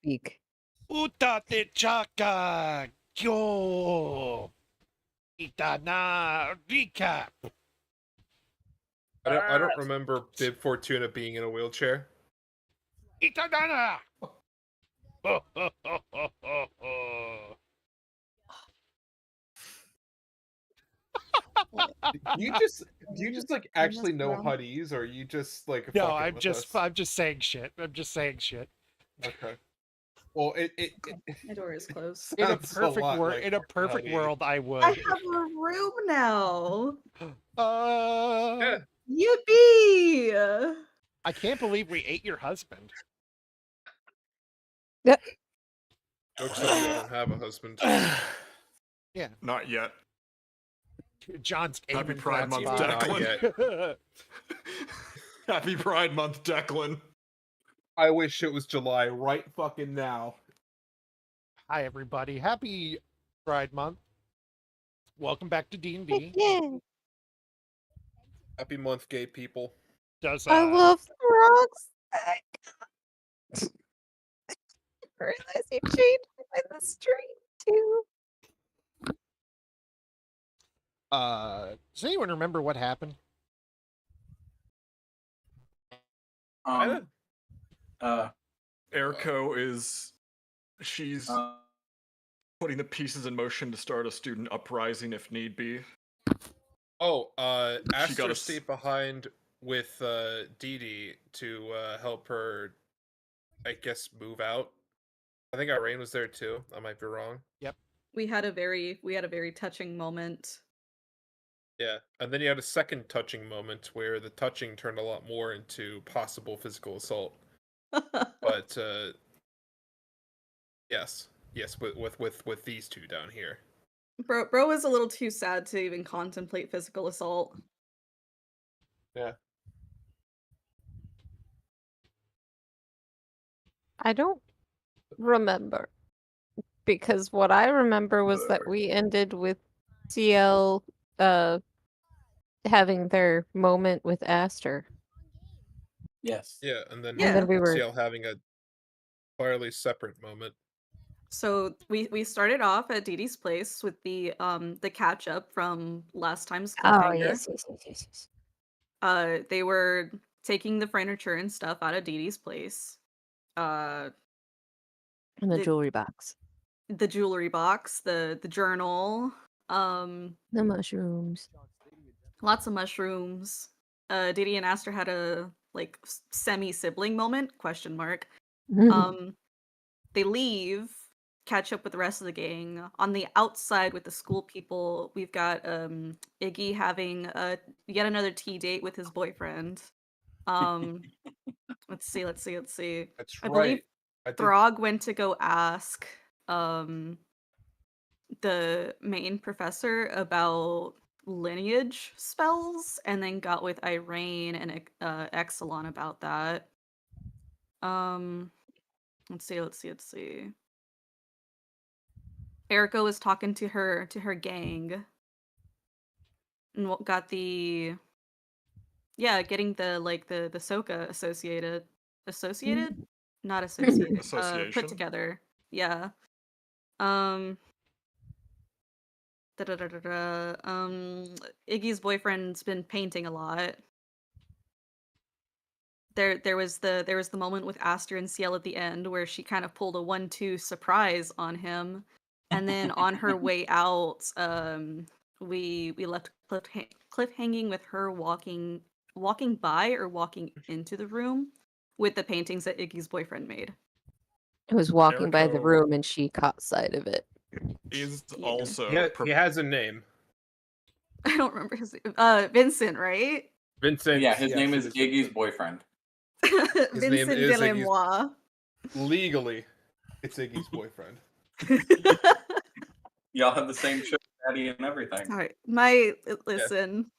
Speak. Utate chaka kyo itana recap. I don't remember Bib Fortuna being in a wheelchair. Itadana. Do you just like actually know Huddies, or are you just like No, fucking I'm with just us? I'm just saying shit. I'm just saying shit. Okay. Well, My door is closed. In a sounds perfect lot world, like in a perfect Huddy. world, I I would. have a room now. Yeah. Yippee! I can't believe we ate your husband. Jokes on you, I don't have a husband. Yeah, Not yet. John's Happy aiming for Pride that Month, spot. Not Declan. Happy Pride Month, Declan. I wish it was July right fucking now. Hi, everybody. Happy Pride Month. Welcome back to D&D. Yeah. Happy month, gay people. Does I love the rocks. I realize you changed by the street too. does anyone remember what happened? Eriko is she's putting the pieces in motion to start a student uprising if need be. Oh, She got Aster us- stayed behind with Dee Dee to help her, I guess, move out. I think Irene was there too. I might be wrong. We had a very touching moment. Yeah, and then you had a second touching moment where the touching turned a lot more into possible physical assault. But yes, with these two down here. Bro was a little too sad to even contemplate physical assault. I don't remember. Because what I remember was that we ended with CL having their moment with Aster. Yes. Yeah, and then Yeah. And then we were- CL having a entirely separate moment. So we started off at Dee Dee's place with the catch up from last time's cliffhanger. Yes. They were taking the furniture and stuff out of Dee Dee's place. And the The- jewelry box. The jewelry box, the journal, The mushrooms. lots of mushrooms. Dee Dee and Aster had a like semi-sibling moment, question mark. They leave, catch up with the rest of the gang. On the outside with the school people, we've got Iggy having yet another tea date with his boyfriend. Let's see. That's I right. believe I did- Throg went to go ask the main professor about lineage spells, and then got with Irene and Exelon about that. Let's see. Eriko was talking to her gang, and got the getting the Soka associated, not associated, Association? put together. Yeah. Iggy's boyfriend's been painting a lot. There was the moment with Aster and Ciel at the end where she kind of pulled a 1-2 surprise on him, and then on her way out, we left cliff hanging with her walking by or walking into the room with the paintings that Iggy's boyfriend made. It was walking by the Eriko- room and she caught sight of it. Is Yeah. also he has a name. I don't remember his name. Vincent, right? Vincent. Yeah, his name it is Iggy's boyfriend. His name Vincent is Delemois. Legally, it's Iggy's boyfriend. Y'all have the same sugar daddy and everything. Sorry, listen.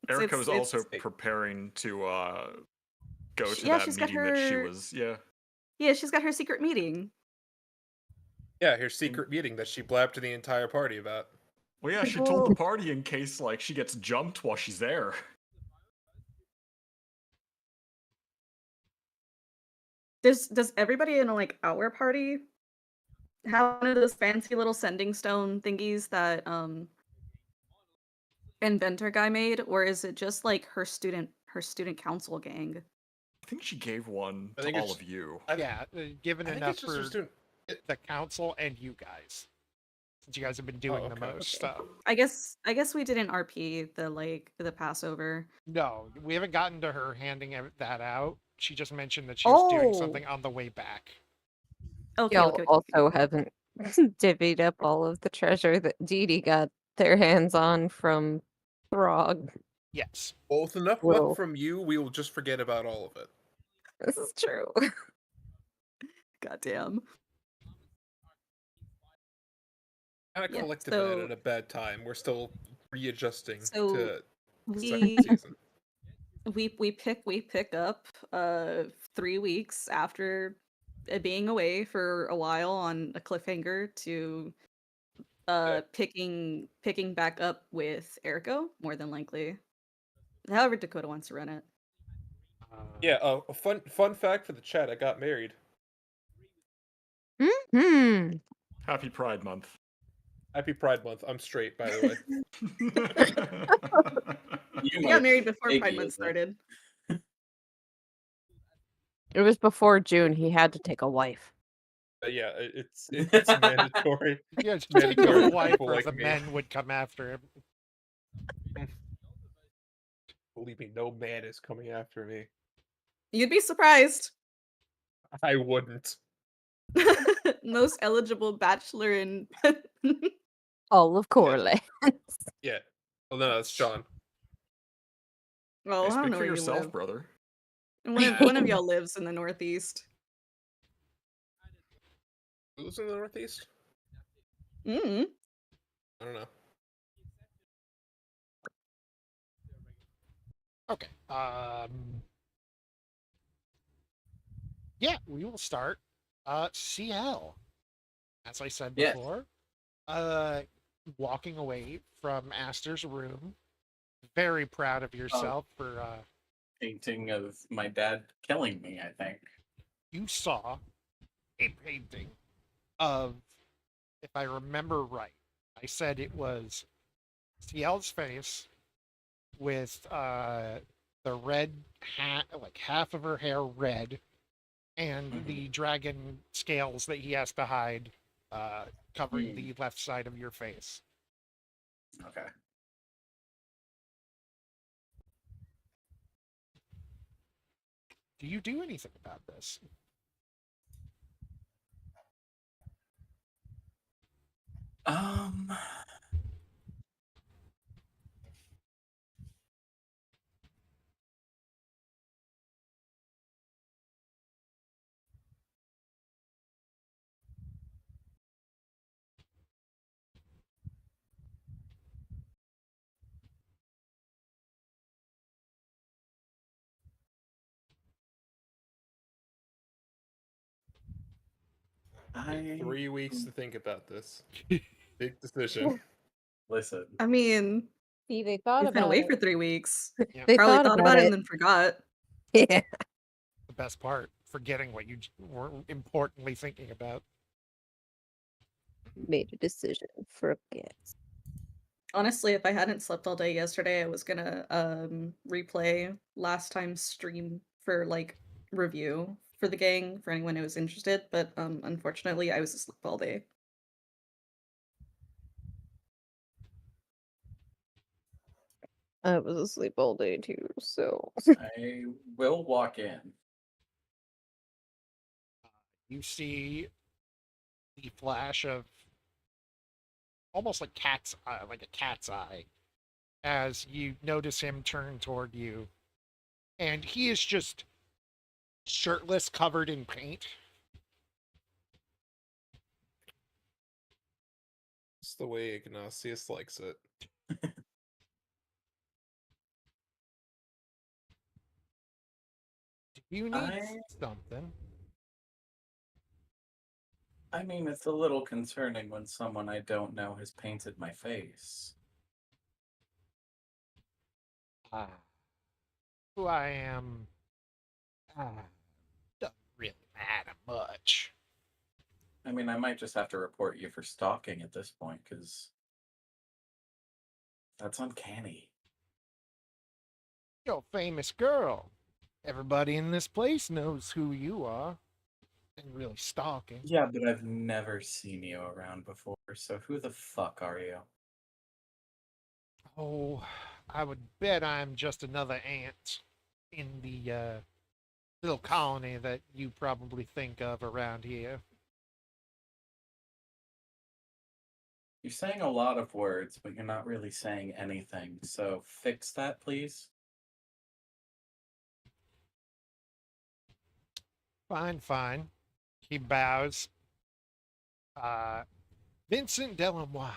Eriko's also it's- preparing to go to Yeah, that she's got meeting that she her- was. Yeah. Yeah, she's got her secret meeting. Yeah, her secret meeting that she blabbed to the entire party about. Well, yeah, she told the party in case like she gets jumped while she's there. Does everybody in like our party have one of those fancy little sending stone thingies that inventor guy made, or is it just like her student council gang? I think she gave one I to think all it's- of you. Yeah, given I think enough it's just for her student. the council and you guys, since you guys have been doing the okay. most stuff. I guess we didn't RP the Passover. No, we haven't gotten to her handing that out. She just mentioned that she was doing Oh. something on the way back. Okay, Y'all okay. also haven't divvied up all of the treasure that Dee Dee got their hands on from Throg. Yes. Both enough Well- left from you, we will just forget about all of it. This is true. Goddamn. Kind of Yeah, collected so- that at a bad time. We're still readjusting So to the We second season. we pick up 3 weeks after being away for a while on a cliffhanger to picking back up with Eriko, more than likely. However Dakota wants to run it. Yeah, a fun fact for the chat, I got married. Hmm. Happy Pride Month. Happy Pride Month. I'm straight, by the way. You We might got married before Iggy Pride Month is it? started. It was before June. He had to take a wife. Yeah, it's mandatory. Yeah, just Mandatory take a for wife people or like the me. men would come after him. Believe me, no man is coming after me. You'd be surprised. I wouldn't. Most eligible bachelor in. All of Korlands. Yeah. Well, no, it's Sean. Well, Hey, I don't speak know for where you yourself, live. brother. And one of y'all lives in the Northeast. Who's in the Northeast? Mm. I don't know. Okay. Yeah, we will start. CL. As I said Yes. before, walking away from Aster's room. Very proud of yourself for Painting of my dad killing me, I think. you saw a painting of, if I remember right, I said it was CL's face with the red hat, like half of her hair red, and the dragon scales that he has to hide, covering the left side of your face. Okay. Do you do anything about this? Um. I 3 weeks to think about this. Big decision. listen. I mean, See, they thought he's been about away it. for 3 weeks. Yeah. They Probably thought thought about about it it. and then forgot. Yeah. The best part, forgetting what you were importantly thinking about. Made a decision. Forget. Honestly, if I hadn't slept all day yesterday, I was gonna replay last time's stream for like review for the gang for anyone who was interested, but unfortunately I was asleep all day. I was asleep all day too, so. I will walk in. You see the flash of almost like cat's eye, like a cat's eye, as you notice him turn toward you, and he is just shirtless, covered in paint. It's the way Ignatius likes it. You need something. I mean, it's a little concerning when someone I don't know has painted my face. Who I am doesn't really matter much. I mean, I might just have to report you for stalking at this point, because that's uncanny. You're a famous girl. Everybody in this place knows who you are. And really stalking. Yeah, but I've never seen you around before, so who the fuck are you? Oh, I would bet I'm just another ant in the little colony that you probably think of around here. You're saying a lot of words, but you're not really saying anything, so fix that, please. Fine, fine. He bows. Vincent Delamois,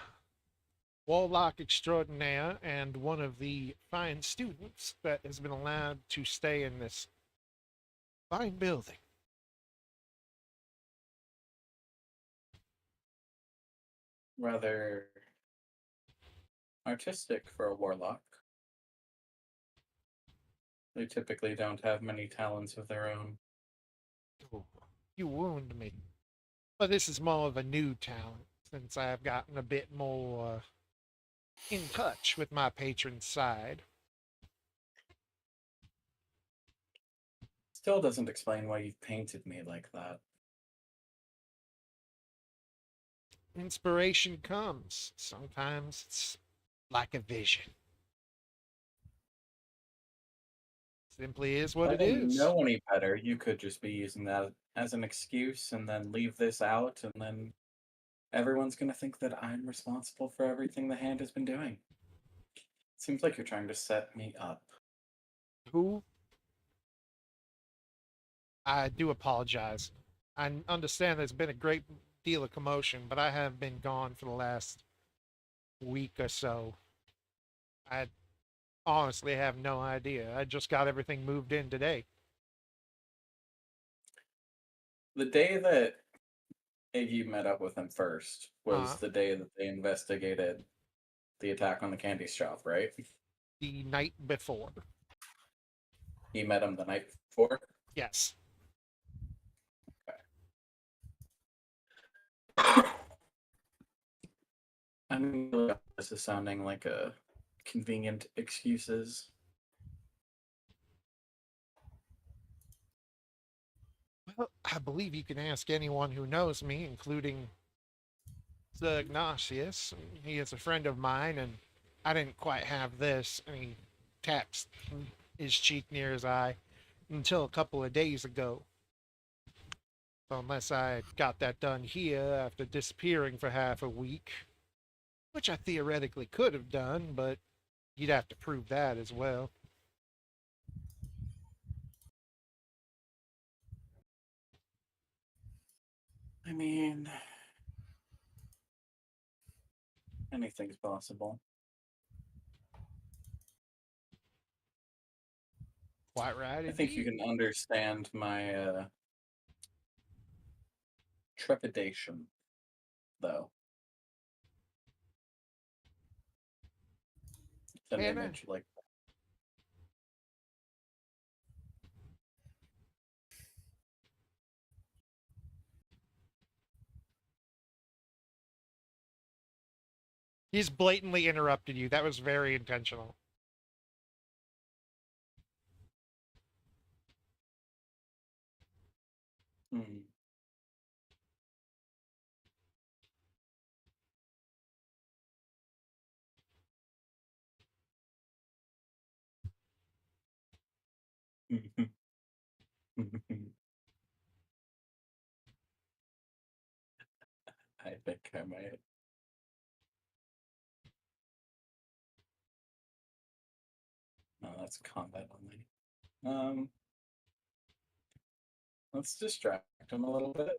warlock extraordinaire, and one of the fine students that has been allowed to stay in this fine building. Rather artistic for a warlock. They typically don't have many talents of their own. Oh, you wound me. But this is more of a new talent, since I have gotten a bit more in touch with my patron's side. Still doesn't explain why you've painted me like that. Inspiration comes. Sometimes it's like a vision. Simply is what I it didn't is. know any better. You could just be using that as an excuse and then leave this out, and then everyone's gonna think that I'm responsible for everything the hand has been doing. Seems like you're trying to set me up. Who? I do apologize. I understand there's been a great deal of commotion, but I have been gone for the last week or so. I honestly have no idea. I just got everything moved in today. The day that Iggy met up with him first was Uh, the day that they investigated the attack on the candy shop, right? the night before. He met him the night before. Yes. I mean, this is sounding like a convenient excuses. Well, I believe you can ask anyone who knows me, including Sir Ignatius. He is a friend of mine, and I didn't quite have this. And he taps his cheek near his eye until a couple of days ago. So unless I got that done here after disappearing for half a week, which I theoretically could have done, but you'd have to prove that as well. I mean, anything's possible. Quite right, I think you indeed. can understand my trepidation, though. An Can I? image like He's blatantly interrupted you. That was very intentional. Hmm. I think I might. No, that's combat only. Let's distract him a little bit.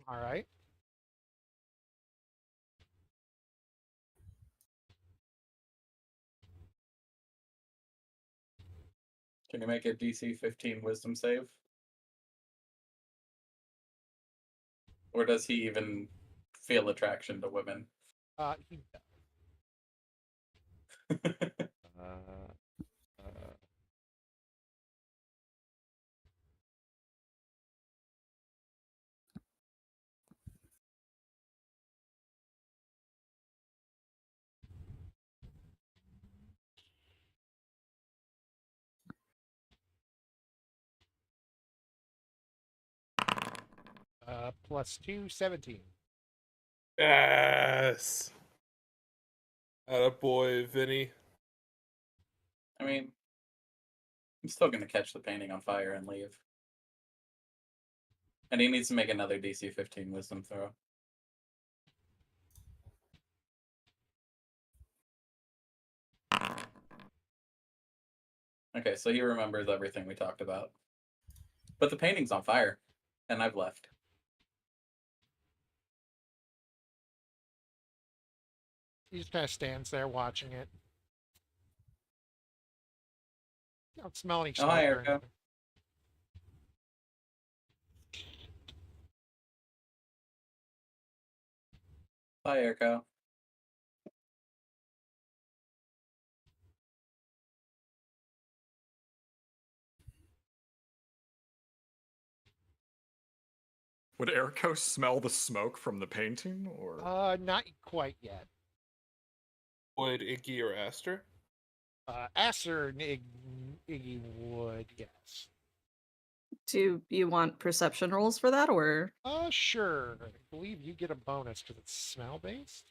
All right. Can you make a DC 15 Wisdom save? Or does he even feel attraction to women? He uh, uh, +2, 17. Yes. Attaboy, Vinny. I mean, I'm still gonna catch the painting on fire and leave. And he needs to make another DC 15 Wisdom throw. Okay, so he remembers everything we talked about. But the painting's on fire, and I've left. He just kind of stands there watching it. You don't smell any Oh, smoke hi, or Erica. anything. Bye, Erica. Would Eriko smell the smoke from the painting, or Not quite yet. Would Iggy or Aster? Aster and Iggy would, yes. Do you want perception rolls for that, or Sure. I believe you get a bonus because it's smell based.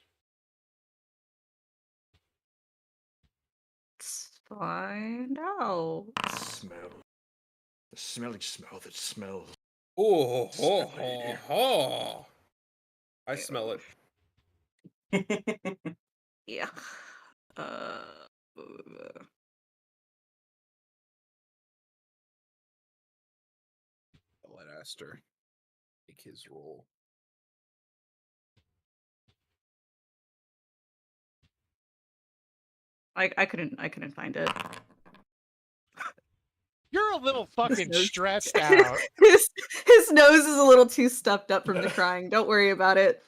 let's find out? Smell. The smelly smell that smells. Oh, ho, Smelly. ho, ho. I smell it. Yeah. I'll let Aster make his roll. I couldn't find it. You're a little fucking nose. stressed out. His nose is a little too stuffed up from the crying. Don't worry about it.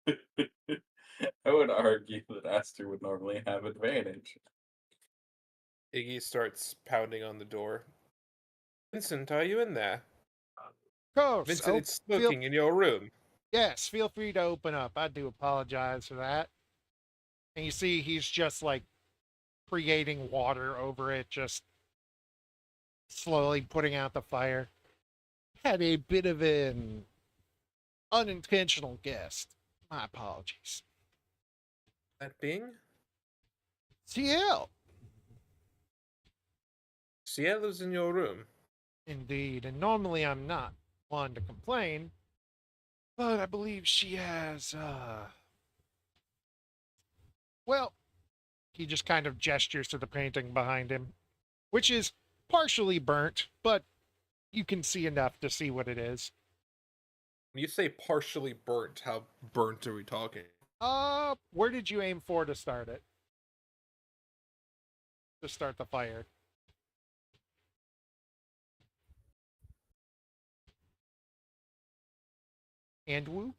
I would argue that Aster would normally have advantage. Iggy starts pounding on the door. Vincent, are you in there? Of course. Vincent, it's smoking in your room. Yes, feel free to open up. I do apologize for that. And you see he's just like creating water over it, just slowly putting out the fire. Had a bit of an unintentional guest. My apologies. That being? CL. Ciel is in your room. Indeed, and normally I'm not one to complain, but I believe she has, well, he just kind of gestures to the painting behind him, which is partially burnt, but you can see enough to see what it is. When you say partially burnt, how burnt are we talking? Where did you aim for to start it? To start the fire. And Woo?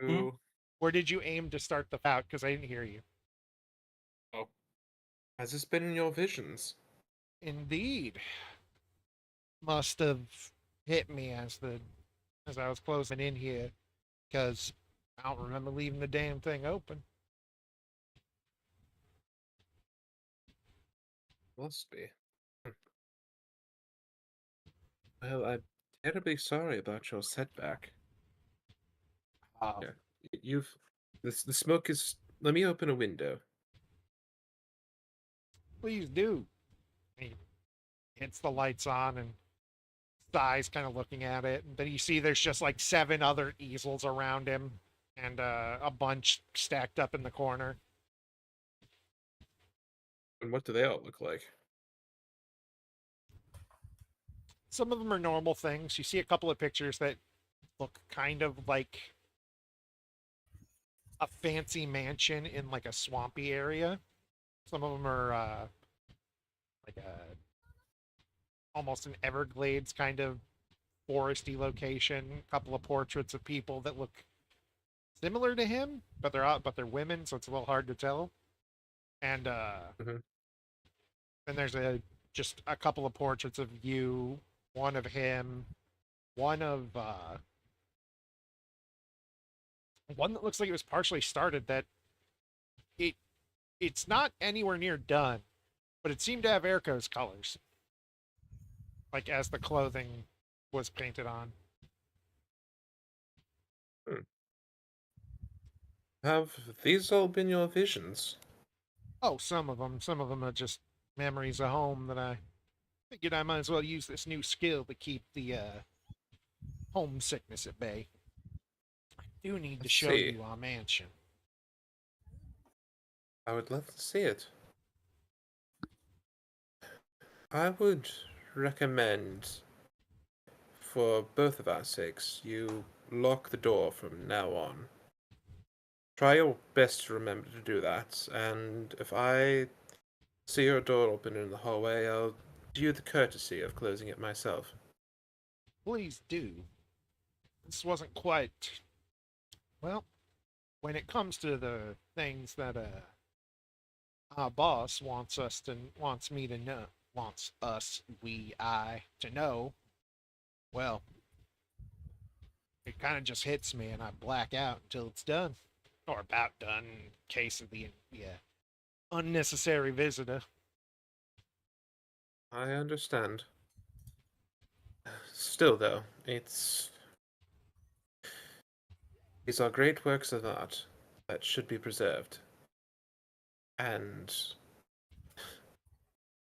Ooh. Where did you aim to start the out? Because I didn't hear you. Oh. Has this been in your visions? Indeed. Must have hit me as I was closing in here, because I don't remember leaving the damn thing open. Must be. Well, I'm terribly sorry about your setback. Yeah. The smoke is... Let me open a window. Please do. He hits the lights on and sighs, kind of looking at it. And then you see there's just like 7 other easels around him and a bunch stacked up in the corner. And what do they all look like? Some of them are normal things. You see a couple of pictures that look kind of like a fancy mansion in like a swampy area. Some of them are like a almost an Everglades kind of foresty location. A couple of portraits of people that look similar to him, but they're women, so it's a little hard to tell. And then there's just a couple of portraits of you, one of him, one of one that looks like it was partially started. That it's not anywhere near done, but it seemed to have Airco's colors, like as the clothing was painted on. Have these all been your visions? Oh, some of them are just memories of home that I figured I might as well use this new skill to keep the homesickness at bay. I do need to show you our mansion. I would love to see it. I would recommend, for both of our sakes, you lock the door from now on. Try your best to remember to do that, and if I see your door open in the hallway, I'll do you the courtesy of closing it myself. Please do. This wasn't quite... Well, when it comes to the things that our boss wants us to know, well, it kind of just hits me and I black out until it's done. Or about done, in case of the unnecessary visitor. I understand. Still, though, these are great works of art that should be preserved. And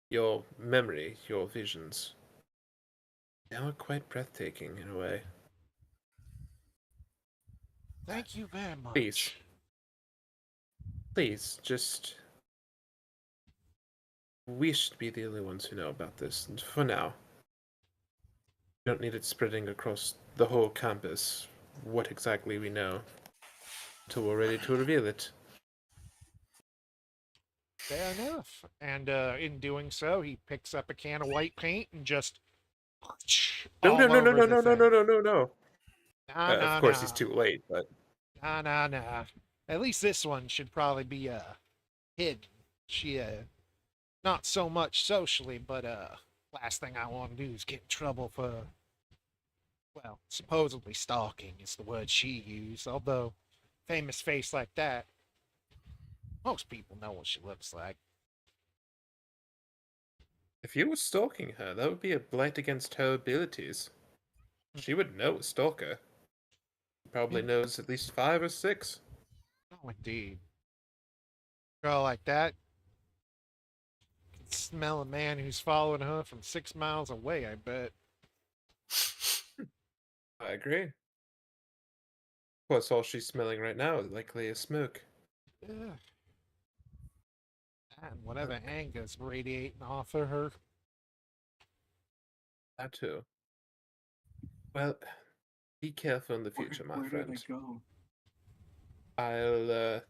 your memory, your visions, they are quite breathtaking in a way. Thank you very much. Please. Please, just... We should be the only ones who know about this, and for now. We don't need it spreading across the whole campus, what exactly we know, until we're ready to reveal it. Fair enough. And in doing so, he picks up a can of white paint and just No, all no, no, no, over no, the no, no, thing. no, no, no, no. Nah, Of course, he's too late, but... Nah. At least this one should probably be hidden. She not so much socially, but last thing I want to do is get in trouble for, well, supposedly stalking is the word she used. Although, famous face like that, most people know what she looks like. If you were stalking her, that would be a blight against her abilities. She would know a stalker. Probably knows at least 5 or 6. Oh, indeed. Girl like that can smell a man who's following her from 6 miles away, I bet. I agree. Plus, all she's smelling right now is likely a smoke. Yeah. And whatever anger's radiating off of her. That too. Well, be careful in the future, my Where friend. did they go? I'll,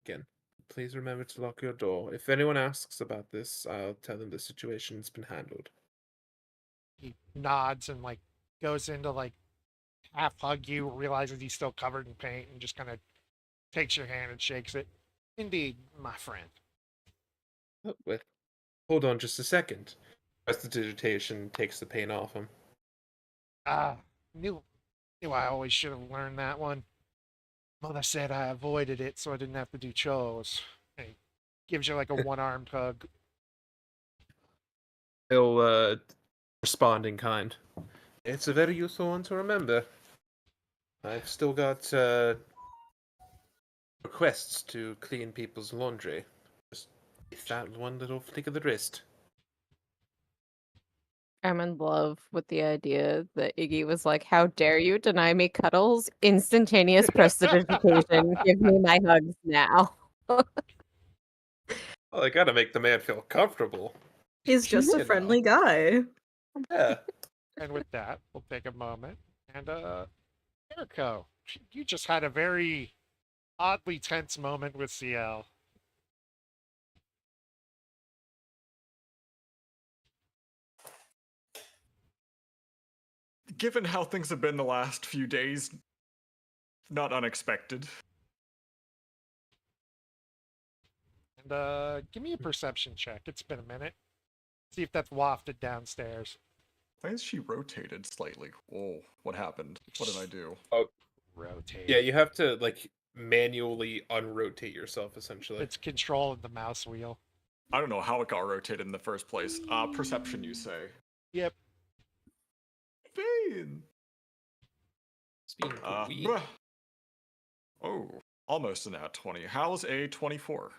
again, please remember to lock your door. If anyone asks about this, I'll tell them the situation's been handled. He nods and like goes into like half hug you, realizes he's still covered in paint, and just kind of takes your hand and shakes it. Indeed, my friend. Oh, wait. Hold on just a second. Prestidigitation takes the paint off him. Ah, knew I always should have learned that one. Mother said I avoided it so I didn't have to do chores. And he gives you like a one-armed hug. He'll, respond in kind. It's a very useful one to remember. I've still got, requests to clean people's laundry. Just if that one little flick of the wrist. I'm in love with the idea that Iggy was like, "How dare you deny me cuddles? Instantaneous prestidigitation. Give me my hugs now." Well, I gotta make the man feel comfortable. He's just You a know. friendly guy. Yeah. And with that, we'll take a moment. And Erico, you just had a very oddly tense moment with CL. Given how things have been the last few days, not unexpected. And give me a perception check. It's been a minute. See if that's wafted downstairs. Why is she rotated slightly? Whoa, what happened? What did I do? Rotate. Yeah, you have to, like, manually unrotate yourself, essentially. It's controlling the mouse wheel. I don't know how it got rotated in the first place. Perception, you say? Yep. Fine. It's being weak. Bruh. Oh, almost an at 20. How's a 24?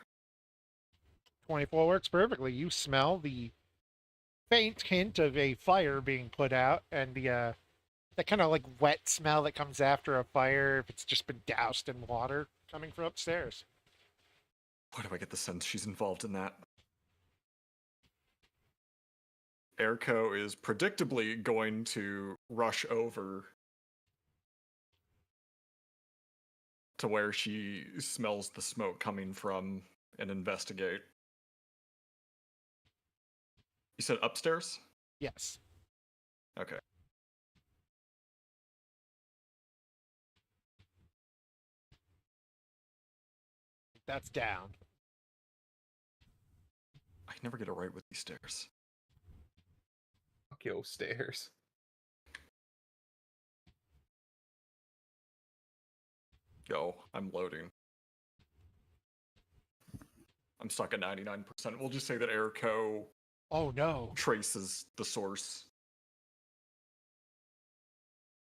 24 works perfectly. You smell the faint hint of a fire being put out, and the that kind of like wet smell that comes after a fire if it's just been doused in water coming from upstairs. Why do I get the sense she's involved in that? Erko is predictably going to rush over to where she smells the smoke coming from and investigate. You said upstairs? Yes. Okay. That's down. I never get it right with these stairs. Fuck yo, stairs. Yo, I'm loading. I'm stuck at 99%. We'll just say that Erko Oh no! traces the source.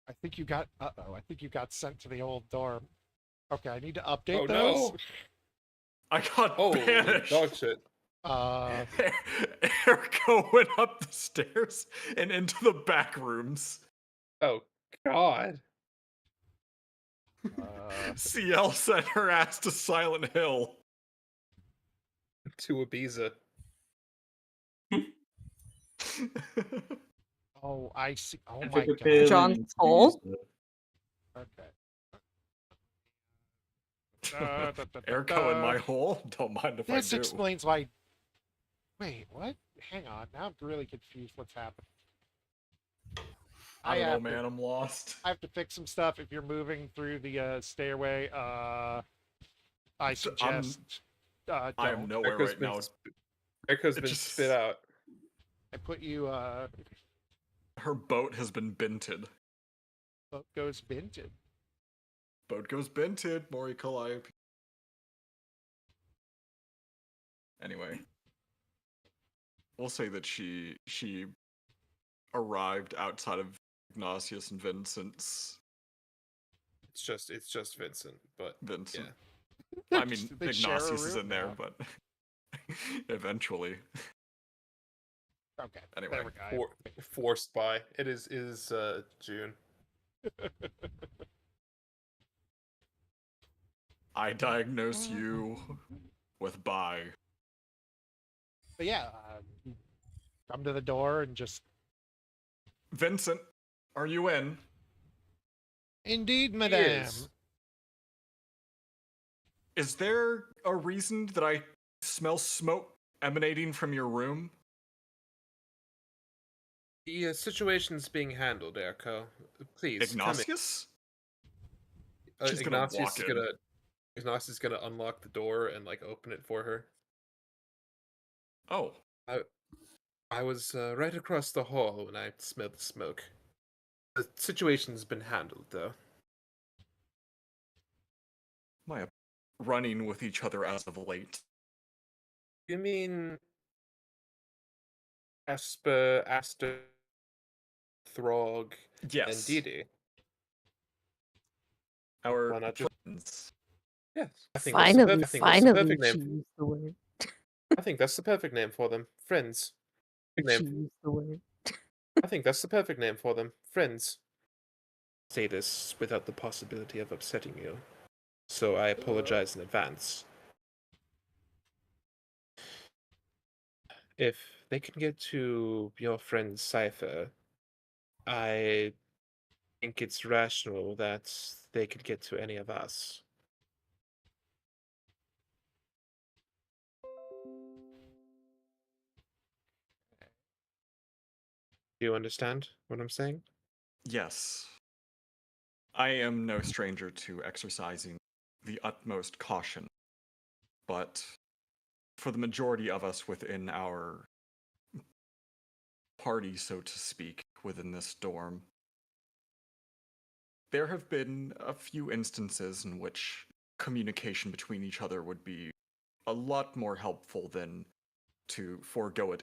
I think you got. Uh-oh! I think you got sent to the old dorm. Okay, I need to update Oh those. no! I got Holy banished. dog shit! Erico went up the stairs and into the back rooms. Oh god! CL sent her ass to Silent Hill. To Ibiza. Oh, I see. Oh I my took a god. pill John's and soul? used it. Okay. Erico in my hole? Don't mind if This I do. explains why. Wait, what? Hang on. Now I'm really confused. What's happening? I don't know, have man. to- I'm lost. I have to fix some stuff. If you're moving through the stairway, I suggest I don't. am nowhere Echo's right been now. Echo's It been just- spit out. I put you. Her boat has been binted. Boat goes binted. Boat goes binted. Mori Calliope. Anyway, we'll say that she arrived outside of Ignatius and Vincent's. It's just Vincent, but Vincent. yeah. I mean, They share a Ignatius is room in there, now. but eventually. Okay. Anyway, There we go. Forced by it is June. I diagnose you with bi. But yeah, come to the door and just. Vincent, are you in? Indeed, He madame. Is there a reason that I smell smoke emanating from your room? The situation's being handled, Erico. Please come in. Ignatius? She's gonna Ignatius walk is in. Ignatius is gonna unlock the door and like open it for her. Oh, I was right across the hall when I smelled the smoke. The situation's been handled, though. my running with each other as of late. You mean Asper, Aster, Throg, and Yes, Didi? our Why not just- friends. Yes. Finally, that's the finally, perfect she name. used the word. I think that's the perfect name for them. Friends. She Name. used the word. I think that's the perfect name for them. Friends. Say this without the possibility of upsetting you. So I apologize in advance. If they can get to your friend's cipher, I think it's rational that they could get to any of us. Do you understand what I'm saying? Yes. I am no stranger to exercising the utmost caution, but for the majority of us within our party, so to speak, within this dorm, there have been a few instances in which communication between each other would be a lot more helpful than to forego it